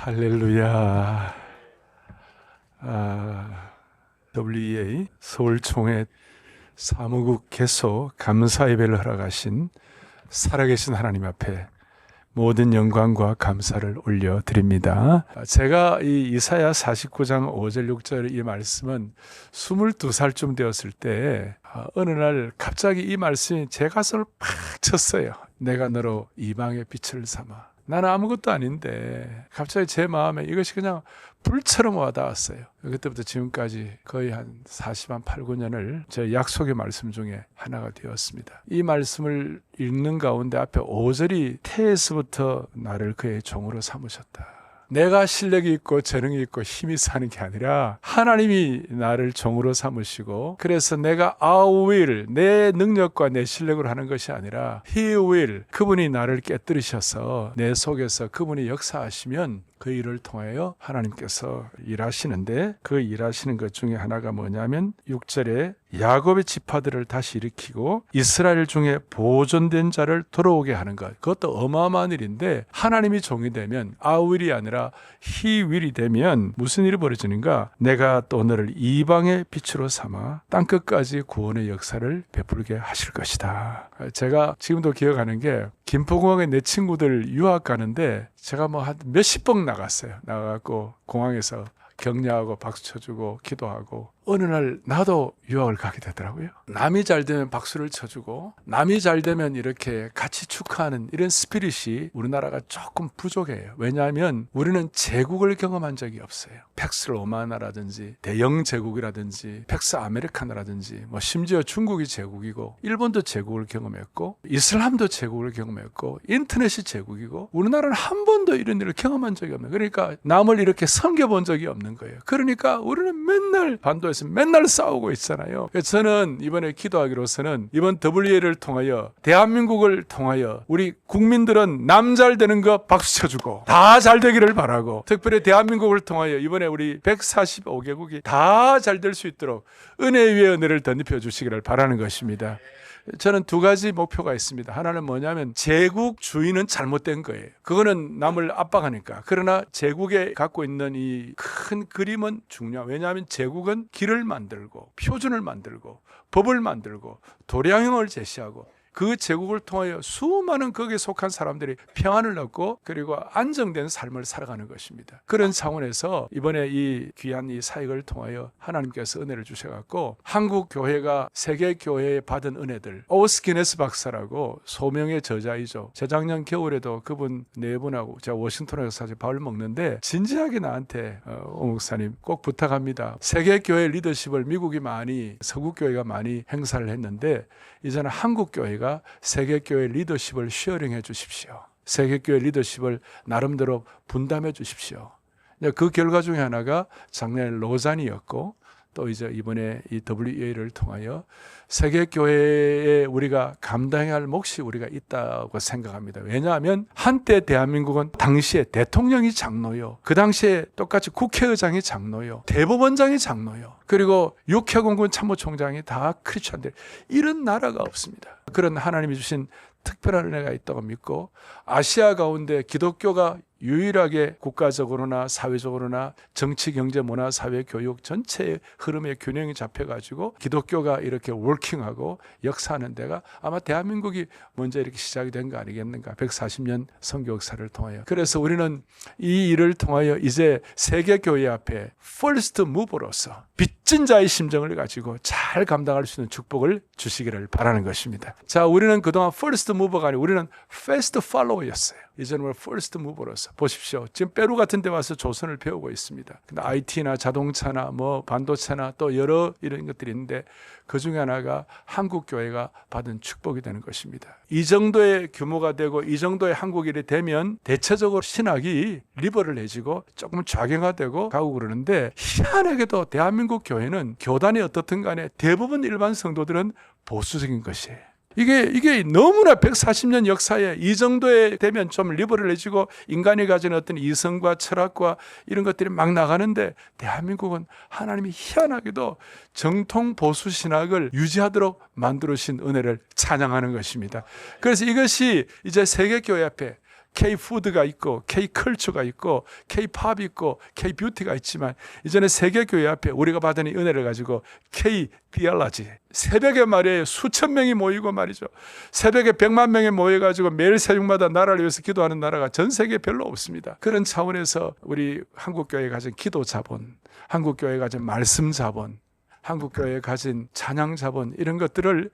할렐루야. WEA 서울총회 사무국 개소 감사 예배를 허락하신 살아계신 하나님 앞에 모든 영광과 감사를 올려드립니다. 제가 이 이사야 49장 5절 6절 이 말씀은 22살쯤 되었을 때 어느 날 갑자기 이 말씀이 제 가슴을 팍 쳤어요. 내가 너로 이방의 빛을 삼아. 나는 아무것도 아닌데 갑자기 제 마음에 이것이 그냥 불처럼 와닿았어요. 그때부터 지금까지 거의 한 8, 9년을 제 약속의 말씀 중에 하나가 되었습니다. 이 말씀을 읽는 가운데 앞에 5절이 태에서부터 나를 그의 종으로 삼으셨다. 내가 실력이 있고 재능이 있고 힘이 사는 게 아니라 하나님이 나를 종으로 삼으시고, 그래서 내가 I will, 내 능력과 내 실력으로 하는 것이 아니라 He will, 그분이 나를 깨뜨리셔서 내 속에서 그분이 역사하시면 그 일을 통하여 하나님께서 일하시는데, 그 일하시는 것 중에 하나가 뭐냐면 6절에 야곱의 지파들을 다시 일으키고 이스라엘 중에 보존된 자를 돌아오게 하는 것. 그것도 어마어마한 일인데, 하나님이 종이 되면 I will이 아니라 He will이 되면 무슨 일이 벌어지는가? 내가 또 너를 이방의 빛으로 삼아 땅끝까지 구원의 역사를 베풀게 하실 것이다. 제가 지금도 기억하는 게, 김포공항에 내 친구들 유학 가는데 제가 뭐 한 몇십 번 나갔어요. 나가고 공항에서 격려하고 박수 쳐주고 기도하고, 어느 날 나도 유학을 가게 되더라고요. 남이 잘 되면 박수를 쳐주고, 남이 잘 되면 이렇게 같이 축하하는 이런 스피릿이 우리나라가 조금 부족해요. 왜냐하면 우리는 제국을 경험한 적이 없어요. 팩스 로마나라든지 대영 제국이라든지 팩스 아메리카나라든지, 뭐 심지어 중국이 제국이고 일본도 제국을 경험했고 이슬람도 제국을 경험했고 인터넷이 제국이고, 우리나라는 한 번도 이런 일을 경험한 적이 없는, 그러니까 남을 이렇게 섬겨본 적이 없는 거예요. 그러니까 우리는 맨날 반도에서 맨날 싸우고 있잖아요. 그래서 저는 이번에 기도하기로서는 이번 WA를 통하여, 대한민국을 통하여 우리 국민들은 남 잘 되는 거 박수 쳐주고 다 잘 되기를 바라고, 특별히 대한민국을 통하여 이번에 우리 145개국이 다 잘 될 수 있도록 은혜 위에 은혜를 덧입혀 주시기를 바라는 것입니다. 저는 두 가지 목표가 있습니다. 하나는 뭐냐면, 제국 주의는 잘못된 거예요. 그거는 남을 압박하니까. 그러나 제국에 갖고 있는 이 큰 그림은 중요해요. 왜냐하면 제국은 길을 만들고 표준을 만들고 법을 만들고 도량형을 제시하고, 그 제국을 통하여 수많은 거기에 속한 사람들이 평안을 얻고 그리고 안정된 삶을 살아가는 것입니다. 그런 차원에서 이번에 이 귀한 이 사역을 통하여 하나님께서 은혜를 주셔갖고, 한국 교회가 세계 교회에 받은 은혜들, 오스키네스 박사라고 소명의 저자이죠. 재작년 겨울에도 그분 네 분하고 제가 워싱턴에서 사실 밥을 먹는데 진지하게 나한테 오 목사님 꼭 부탁합니다. 세계 교회 리더십을 미국이 많이, 서구 교회가 많이 행사를 했는데 이제는 한국 교회가 세계교회 리더십을 쉐어링해 주십시오. 세계교회 리더십을 나름대로 분담해 주십시오. 그 결과 중에 하나가 작년에 로잔이었고, 또 이제 이번에 이 WEA를 통하여 세계교회에 우리가 감당해야 할 몫이 우리가 있다고 생각합니다. 왜냐하면 한때 대한민국은 당시에 대통령이 장로요, 그 당시에 똑같이 국회의장이 장로요, 대법원장이 장로요, 그리고 육해공군 참모총장이 다 크리스천들, 이런 나라가 없습니다. 그런 하나님이 주신 특별한 은혜가 있다고 믿고, 아시아 가운데 기독교가 유일하게 국가적으로나 사회적으로나 정치, 경제, 문화, 사회, 교육 전체의 흐름의 균형이 잡혀가지고 기독교가 이렇게 워킹하고 역사하는 데가 아마 대한민국이 먼저 이렇게 시작이 된 거 아니겠는가, 140년 선교 역사를 통하여. 그래서 우리는 이 일을 통하여 이제 세계교회 앞에 퍼스트 무버로서 빚진 자의 심정을 가지고 잘 감당할 수 있는 축복을 주시기를 바라는 것입니다. 자, 우리는 그동안 퍼스트 무버가 아니고 우리는 패스트 팔로워였어요. 이제는 우리 퍼스트 무버로서 보십시오. 지금 페루 같은 데 와서 조선을 배우고 있습니다. 근데 IT나 자동차나 뭐 반도체나 또 여러 이런 것들이 있는데, 그 중에 하나가 한국 교회가 받은 축복이 되는 것입니다. 이 정도의 규모가 되고 이 정도의 한국 일이 되면 대체적으로 신학이 리버럴해지고 조금 좌경화되고 가고 그러는데, 희한하게도 대한민국 교회는 교단이 어떻든 간에 대부분 일반 성도들은 보수적인 것이에요. 이게 너무나 140년 역사에 이 정도에 되면 좀 리버럴해지고 인간이 가진 어떤 이성과 철학과 이런 것들이 막 나가는데, 대한민국은 하나님이 희한하게도 정통 보수 신학을 유지하도록 만들어주신 은혜를 찬양하는 것입니다. 그래서 이것이 이제 세계교회 앞에 K-푸드가 있고 K-컬처가 있고 K-팝이 있고 K-뷰티가 있지만 이전에 세계교회 앞에 우리가 받은 이 은혜를 가지고 K-디알라지, 새벽에 말이에요, 수천 명이 모이고 말이죠, 새벽에 100만 명이 모여가지고 매일 새벽마다 나라를 위해서 기도하는 나라가 전 세계에 별로 없습니다. 그런 차원에서 우리 한국교회에 가진 기도 자본, 한국교회에 가진 말씀 자본, 한국교회에 가진 찬양 자본, 이런 것들을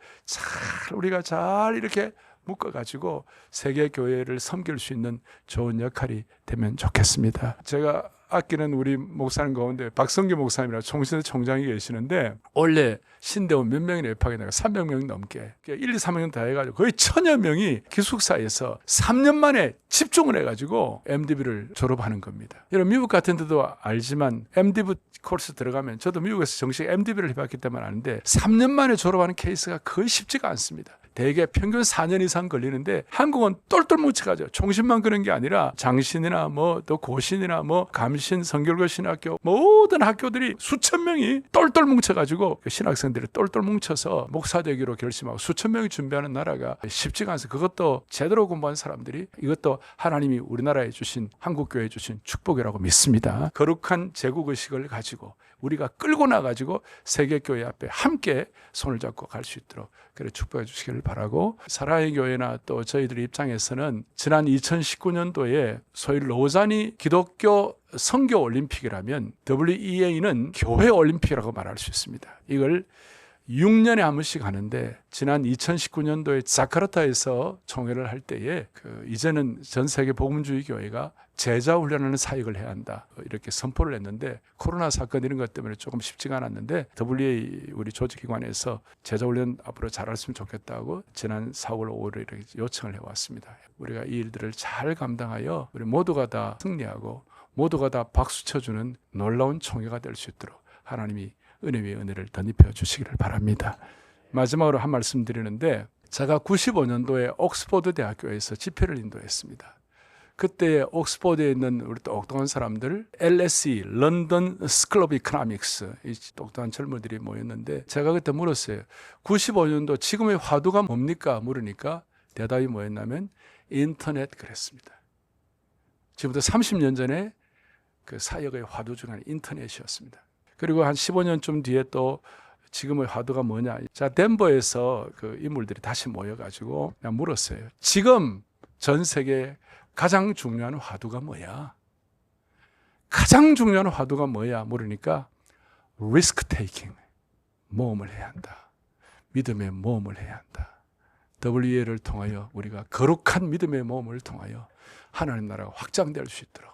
우리가 잘 이렇게 묶어가지고 세계교회를 섬길 수 있는 좋은 역할이 되면 좋겠습니다. 제가 아끼는 우리 목사님 가운데 박성규 목사님이라 총신대 총장이 계시는데 원래 신대원 몇 명이나 입학이 나가 300명 넘게 1, 2, 3학년 다 해가지고 거의 1000여 명이 기숙사에서 3년 만에 집중을 해가지고 MDB를 졸업하는 겁니다. 여러분 미국 같은 데도 알지만 MDB 코र्스 들어가면, 저도 미국에서 정식 MDB를 해봤기 때문에 아는데 3년 만에 졸업하는 케이스가 거의 쉽지가 않습니다. 대개 평균 4년 이상 걸리는데 한국은 똘똘 뭉쳐가죠. 총신만 그런 게 아니라 장신이나 또 고신이나 감신, 성결고 신학교 모든 학교들이 수천 명이 똘똘 뭉쳐가지고 신학생들이 똘똘 뭉쳐서 목사 되기로 결심하고 수천 명이 준비하는 나라가 쉽지가 않아서, 그것도 제대로 공부한 사람들이, 이것도 하나님이 우리나라에 주신, 한국교회에 주신 축복이라고 믿습니다. 거룩한 제국의식을 가지고 우리가 끌고 나가지고 세계교회 앞에 함께 손을 잡고 갈 수 있도록 그래 축복해 주시기를 바라고, 사랑의 교회나 또 저희들 입장에서는 지난 2019년도에 소위 로자니 기독교 선교 올림픽이라면 WEA는 교회 올림픽이라고 말할 수 있습니다. 이걸 6년에 한 번씩 하는데 지난 2019년도에 자카르타에서 총회를 할 때에 이제는 전 세계 복음주의 교회가 제자 훈련하는 사역을 해야 한다 이렇게 선포를 했는데, 코로나 사건 이런 것 때문에 조금 쉽지가 않았는데 WA 우리 조직기관에서 제자 훈련 앞으로 잘했으면 좋겠다고 지난 4월 5월에 이렇게 요청을 해왔습니다. 우리가 이 일들을 잘 감당하여 우리 모두가 다 승리하고 모두가 다 박수 쳐주는 놀라운 총회가 될 수 있도록 하나님이 은혜 위에 은혜를 덧입혀 주시기를 바랍니다. 마지막으로 한 말씀 드리는데, 제가 95년도에 옥스퍼드 대학교에서 집회를 인도했습니다. 그때 옥스퍼드에 있는 우리 똑똑한 사람들, LSE, 런던 스쿨 오브 이코노믹스, 이 똑똑한 젊은이들이 모였는데 제가 그때 물었어요. 95년도 지금의 화두가 뭡니까? 물으니까 대답이 뭐였냐면 인터넷 그랬습니다. 지금부터 30년 전에 그 사역의 화두 중 하나는 인터넷이었습니다. 그리고 한 15년쯤 뒤에 또 지금의 화두가 뭐냐. 자, 덴버에서 그 인물들이 다시 모여가지고 그냥 물었어요. 지금 전 세계 가장 중요한 화두가 뭐야? 가장 중요한 화두가 뭐야? 물으니까 리스크 테이킹, 모험을 해야 한다. 믿음의 모험을 해야 한다. WEA를 통하여 우리가 거룩한 믿음의 모험을 통하여 하나님 나라가 확장될 수 있도록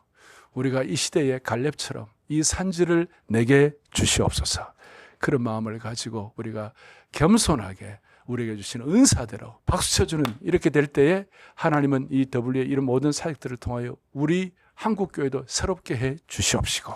우리가 이 시대의 갈렙처럼 이 산지를 내게 주시옵소서. 그런 마음을 가지고 우리가 겸손하게 우리에게 주신 은사대로 박수 쳐주는, 이렇게 될 때에 하나님은 이 WEA 이런 모든 사역들을 통하여 우리 한국교회도 새롭게 해 주시옵시고,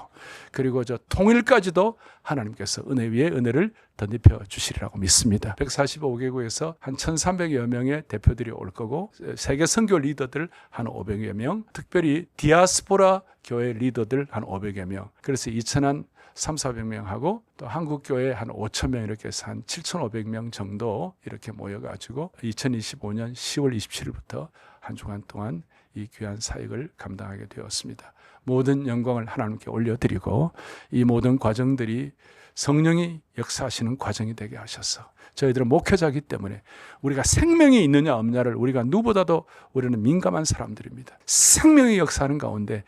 그리고 저 통일까지도 하나님께서 은혜 위에 은혜를 덧입혀 주시리라고 믿습니다. 145개국에서 한 1300여 명의 대표들이 올 거고, 세계 선교 리더들 한 500여 명, 특별히 디아스포라 교회 리더들 한 500여 명, 그래서 2000한 3,400명 하고 또 한국교회 한 5,000명 이렇게 해서 한 7,500명 정도 이렇게 모여가지고 2025년 10월 27일부터 한 주간 동안 이 귀한 사역을 감당하게 되었습니다. 모든 영광을 하나님께 올려드리고 이 모든 과정들이 성령이 역사하시는 과정이 되게 하셔서 저희들은 목회자이기 때문에 우리가 생명이 있느냐 없느냐를 우리가 누구보다도 우리는 민감한 사람들입니다. 생명이 역사하는 가운데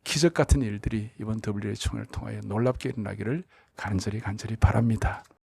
기적 같은 일들이 이번 WEA 총회를 통하여 놀랍게 일어나기를 간절히 바랍니다.